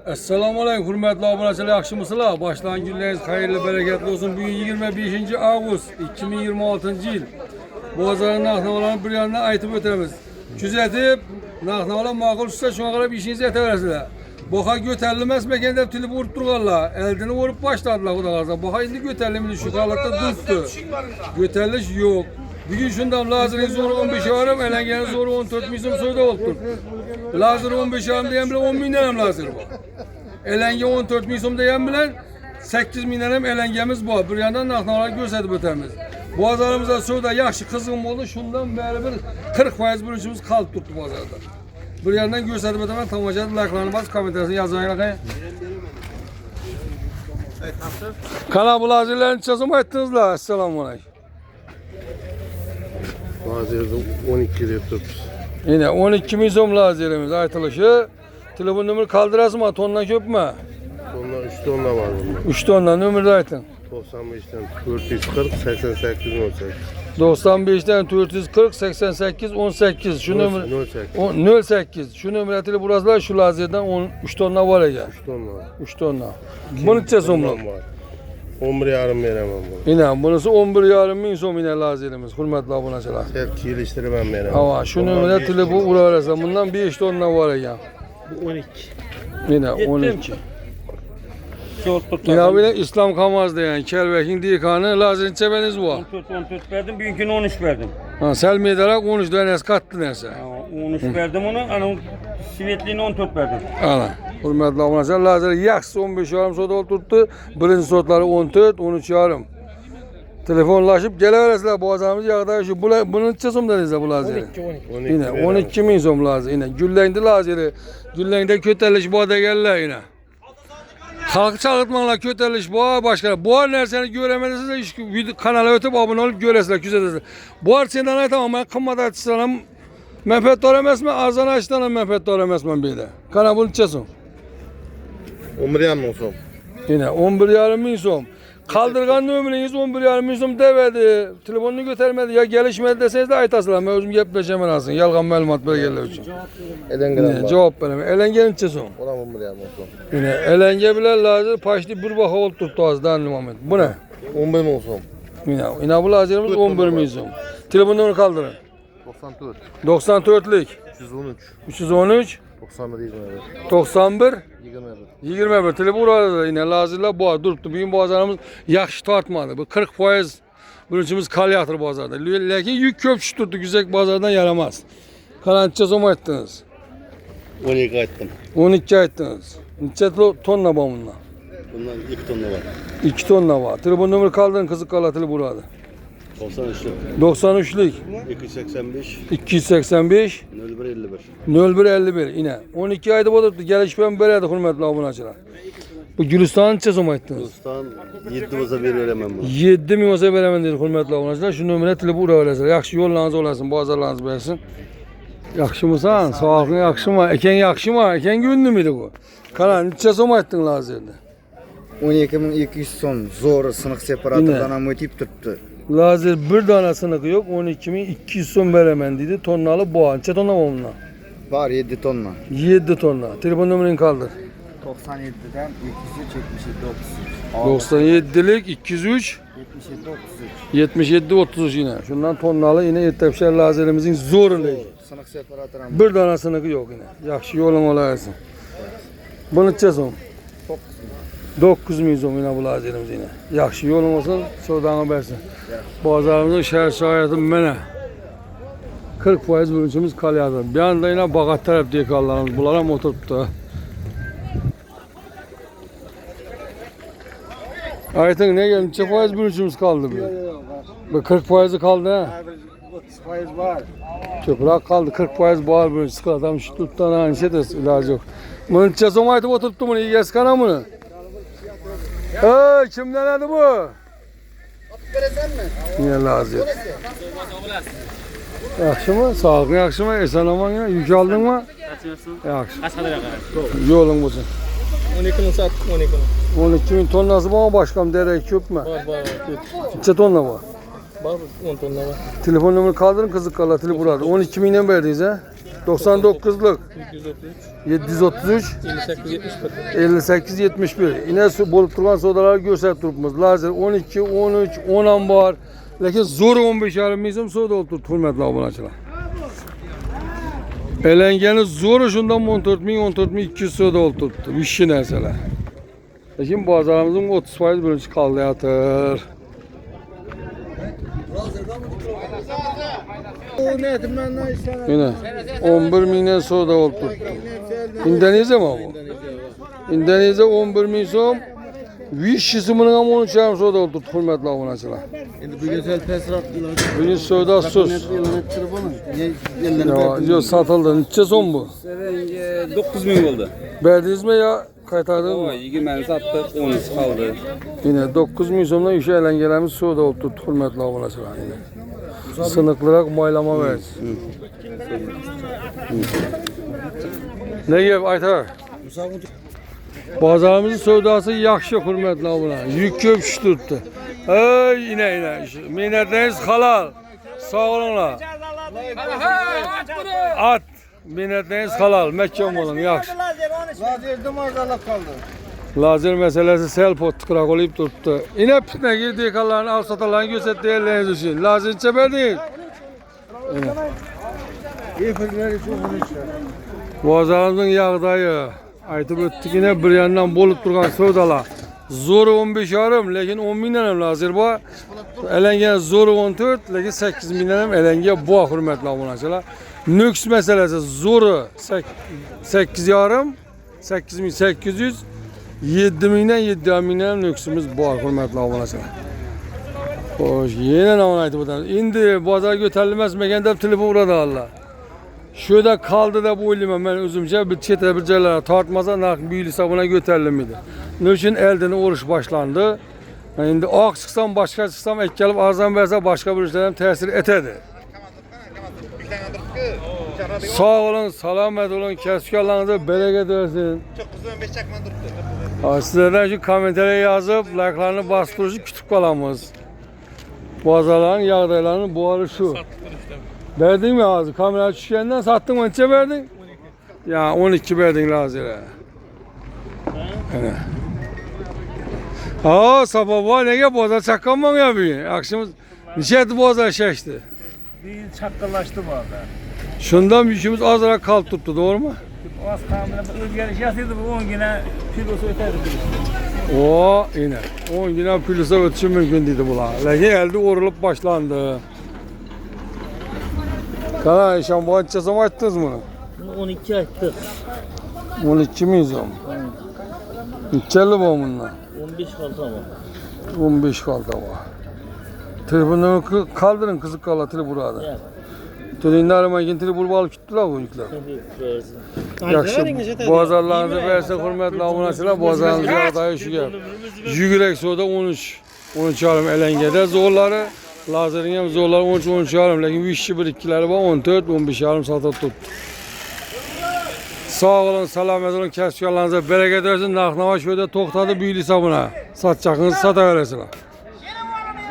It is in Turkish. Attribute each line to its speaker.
Speaker 1: Assalomu alaykum hurmatli obunachilar, yaxshimisizlar? Boshlagan kunlaringiz xayrli, bereketli olsun. Bugün 25 avgust 2026 yil. Bozorning narx-navolarini bir yandan aytib o'tamiz. Kuzatib, narx-navolar ma'qul tushsa, shunga qarab ishingizni aytaverasizlar. Baha ko'tarilmasmi ekan deb tilib urib turganlar. Eldini urib boshladilar, xudo qalasa. Baha endi ko'tarilmaydi, shu holatda turibdi. Ko'tarilish yo'q. Bugün şundan lazerin zoru 15 yarım, elengenin zoru 14 milyon soyda oldu. Lazer 15 yarım diyen bile 10 milyon hem lazer var. Elenge 14 milyon diyen bile 8 milyon hem elengemiz var. Bir yandan naknalar gösterip ötemiz. Boğazlarımızda soyda yaxşı kızgın oldu. Şundan beri bir 40% bölüşümüz kalıp tuttu boğazlarda. Bir yandan gösterip ötemiz. Tamamacada like'larını bas, komentarını yazmayı lakayın. Kanal bu lazerlerin çözümü ettiniz la. Esselamu aleyküm.
Speaker 2: Lazer'de 12 lira tutuz.
Speaker 1: Yine 12 milyon lazerimiz aytılışı. Telefon numara kaldırasın mı? Tonla köp mü?
Speaker 2: Tonla 3 tonla var bunda.
Speaker 1: 3 tonla numara da aytın.
Speaker 2: 95'ten 440 88 18.
Speaker 1: 95'ten 440 88 18. Şu numara 08. Şu numara tele burasılar şu lazerden 3 tonla var ya.
Speaker 2: 3 tonla var.
Speaker 1: 3 tonla. Bunun için somlu.
Speaker 2: 11 yarım veremem bunu.
Speaker 1: Yine bunun 11,5 milyon som yine lazerimiz. Hürmetli abonaçılar.
Speaker 2: Her yılıştırı ben veremem.
Speaker 1: Ama şu numara tele bu uğrarsa bundan 5 tonla var ya.
Speaker 2: Bu 12.
Speaker 1: Yine 12. Yine böyle İslam Kamaz'da yani Kelbekin dikanı lazerin çebeniz var.
Speaker 3: 14 verdim, bugünkünü 13 verdim.
Speaker 1: Ha, Selmiye olarak 13 tanesi kattı neyse.
Speaker 3: 13 verdim onu, hani sivetliğini 14 verdim.
Speaker 1: Ana. Hürmetli abonacılar lazeri yaxşı 15 yarım soda oturttu. Birinci sotları 14, 13 yarım. Telefonlaşıp geleveresizler boğazlarımız yağda şu. Bunun için som dediniz bu lazeri.
Speaker 2: 12.
Speaker 1: Yine 12 milyon som lazeri yine. Güllendi lazeri. Güllendi köteliş boğada geldiler yine. Halkı çağırtmanla köteliş boğa başkanı. Boğa nerseni göremediniz kanala ötüp abone olup göresizler, küzetesizler. Boğa senden aytamam ben kımmada açsanım. Menfet doğramaz mı? Arzana açtanım menfet doğramaz mı bir de. Kana bunu içesin.
Speaker 2: 11 yarım olsun.
Speaker 1: Yine 11,5 milyon som. Kaldırgan ömrünüz 11,5 milyon som devedi. Telefonunu götürmedi. Ya gelişmedi deseniz de aytasılar. Ben özüm yapmayacağım alsın. Yalgan malumat belgeler için.
Speaker 2: Elengeden var.
Speaker 1: Cevap veremem. Elengenin içesin.
Speaker 2: O da 11 yarım olsun.
Speaker 1: Yine elenge bile lazım. Paşlı bir baka ol tuttu azdan moment. Bu ne?
Speaker 2: 11 olsun.
Speaker 1: Yine bu lazerimiz 11 milyon. Telefonunu kaldırın.
Speaker 2: 94.
Speaker 1: 94'lük.
Speaker 2: 313.
Speaker 1: 313.
Speaker 2: 91 21.
Speaker 1: 91.
Speaker 2: 21.
Speaker 1: 21 tele burada yine lazerler boğa duruptu. Bugün boğazlarımız yaxşı tartmadı. Bu 40% bölüşümüz kal yatır boğazlarda. Lakin yük köp tuttu. Güzel boğazlardan yaramaz. Kalança zoma ettiniz.
Speaker 2: 12 attım.
Speaker 1: 12 ettiniz. Neçe tonla bununla?
Speaker 2: Bundan 2 tonla var.
Speaker 1: 2 tonla var. Telefon numarı kaldırın kızık kalatili burada.
Speaker 2: 93'lük.
Speaker 1: 93'lük.
Speaker 2: 285.
Speaker 1: 285.
Speaker 2: 0151.
Speaker 1: 0151 yine. 12 ayda boluptu. Gelişmem böyleydi hürmetli abunacılar. Bu Gülistan'ın neçe zoma ettiniz?
Speaker 2: Ustam 7 olsa bir veremem bunu.
Speaker 1: 7 milyon olsa veremem dedi hürmetli abunacılar. Şu numara tili burada öyleyse. Yaxşı yollarınız olasın, bazarlarınız versin. Yaxşı mısan? Sağlıkın yaxşı mı? Eken yaxşı mı? Eken günlü müydü bu? Kalan neçe zoma ettin lazerdi?
Speaker 4: 12.200 so'm zo'r siniq separatordan ham o'tib turibdi.
Speaker 1: Lazer bir tane sınıkı yok. 12.200 som veremem dedi. Tonnalı boğa. Neçe tonna var bunlar?
Speaker 4: Var 7 tonna.
Speaker 1: 7 tonna. Telefon numarını kaldır.
Speaker 4: 97'den 277
Speaker 1: 97'lik 203
Speaker 4: 77 33.
Speaker 1: 77-33 yine. Şundan tonnalı yine yetişer lazerimizin zoru değil.
Speaker 4: Siniq separator ham
Speaker 1: Bir tane sınıkı yok yine. Yaxşı yolun olayasın. Bunu içeceğiz 9 milyon yine bu lazerimiz yine. Yaxşı yolun olsa soğudan versin. Bazarımızın şehir şahiyatı mene. 40% bölüşümüz kalyadı. Bir anda yine bakat taraf diye kallarımız. Bunlara motor tuttu. Aytın ne geldi? Neçe faiz bölüşümüz kaldı bu? 40% kaldı ha?
Speaker 4: 30% var.
Speaker 1: Çöprak kaldı 40% bağır bölüş. Sıkı adam şu tuttan aynı şey de ilacı yok. Bunun içeceğiz o maytı oturttu bunu. İyi yaskana bunu. Hey kimden adı bu?
Speaker 4: Veresen mi?
Speaker 1: Yine lazım. Yaxşı mı? Sağlıklı yaxşı mı? Esen aman ya. Yük aldın mı? Yaxşı. Yolun bulsun.
Speaker 3: 12'ni sattık 12'ni.
Speaker 1: 12 bin tonnası bana başkam derek köp mü?
Speaker 3: Var.
Speaker 1: Neçe tonna var?
Speaker 3: Var 10 tonla var.
Speaker 1: Telefon numarı kaldırın kızık kalatili burada. 12 binden verdiniz ha? 99'luk 733 58 71. Yine bolup turgan sodaları gösterip turupmiz. Lazer 12, 13, 10 ham bor. Lekin zo'r 15,5 ming soda olib turibdi, hurmatli obunachilar. Elengani zo'ri shundan 14,200 soda olib turibdi. Vishshi narsalar. Lekin bozorimizning 30% birinchi qoldi. Yine 11 mingdan soda olib turibdi. Indoneziya mi bu? Indoneziya 11 ming so'm. Vishshisi bilan ham 13,5 soda olib turibdi, hurmatli obunachilar.
Speaker 2: Endi bu güzel pesratlar.
Speaker 1: Bugun soda sus. Yok satıldı. Neçe so'm bu?
Speaker 5: 9 ming bo'ldi.
Speaker 1: Berdingizmi yo qaytardingizmi?
Speaker 5: 20 sattık, 10'isi kaldı.
Speaker 1: Yine 9 ming so'mdan o'sha elangalarimiz soda olib turibdi, hurmatli obunachilar. Sınıklırak maylama veririz. Ne gap aytar? Bazarımızın sodası yaxşı, hurmatli obunachilar. Yük ko'p tushib turibdi. Ey ine. Minnatlariniz halal. Sağ olunlar. At. Minnatlariniz halal. Mehkam olun, yaxshi. Lazer meselesi sel pottiqroq bo'lib turibdi. Ine pitna girdi ekanlarni al sotalarni ko'rsatdi ellariniz uchun. Lazer chaparding. Bozorimizning yog'dayi aytib o'tdik, yine bir yandan bo'lib turgan sodalar. Zo'ri 15,5, lekin 10 mingdan ham lazer bor. Elengen zo'ri 14, lekin 8 mingdan ham elenga bor, hurmatli obunachilar. Nüks meselesi zo'ri 8,5, 8800, 7 mingdan 7 mingdan nüksümüz bor, hurmatli obunachilar. Xo'sh, yana nima aytib o'tamiz. Endi bozor ko'tarilmasmagan deb telefon uradi Allah. Şurada kaldı da bu o'ylayman men o'zimcha, bir chetda bir joylarga tortmasa narx buyilsa buna ko'tarilmaydi. Nima uchun eldan urush boshlandi. Endi oq chiqsam, boshqa chiqsam, ekkalib arzon bersa boshqa bir ishlar ham ta'sir etadi. Sağ olun, salomat olun, kasblaringizni bereket versin. Sizlerden şu kommentarya yazıp, like'larını bastırıcı kütüp kalamiz. Bozorlarning yağdaylarının bu hali şu. Verdin mi ağzı? Kamera düşkenden sattın mı? Neçe verdin? Ya 12 verdin lazere. Aa sabah var ne bozar çakkanmam ya bir. Akşam neçeydi bozar şaştı.
Speaker 3: Bir çakkallaştı bu arada.
Speaker 1: Şundan yükümüz azırak kalk tuttu, doğru mu?
Speaker 3: Az kamera özgürlüş yazıydı bu 10 güne kilosu öterdi.
Speaker 1: O yine 10 güne pilise ötüşü mümkün dedi bunlar. Lakin elde uğrulup başlandı. Kana işan bu açacağız mı açtınız mı?
Speaker 3: 12 açtık.
Speaker 1: 12 miyiz ama? Neçeli bu bunlar?
Speaker 3: 15 kaldı ama.
Speaker 1: 15 kaldı ama. Telefonunu kaldırın kızık kalatırı burada.
Speaker 3: Evet.
Speaker 1: Telefonunu aramayın telefonu alıp gittiler bu yükler. Yaxşı, bozorlarınızı verse hurmatli obunachilar, bozorlarınızı yağdayı şu gap. Yugurek soda 13 alım elengede zorları, lazerin hem zorları 13 alım, lekin vishshi bir ikkileri var 14, 15 alım satıp tuttu. Sağ olun, selamet olun, kasblaringizni bereket versin, narx-navo şöyle to'xtadi, buyursa buna. Satacağınızı sataverasizlar.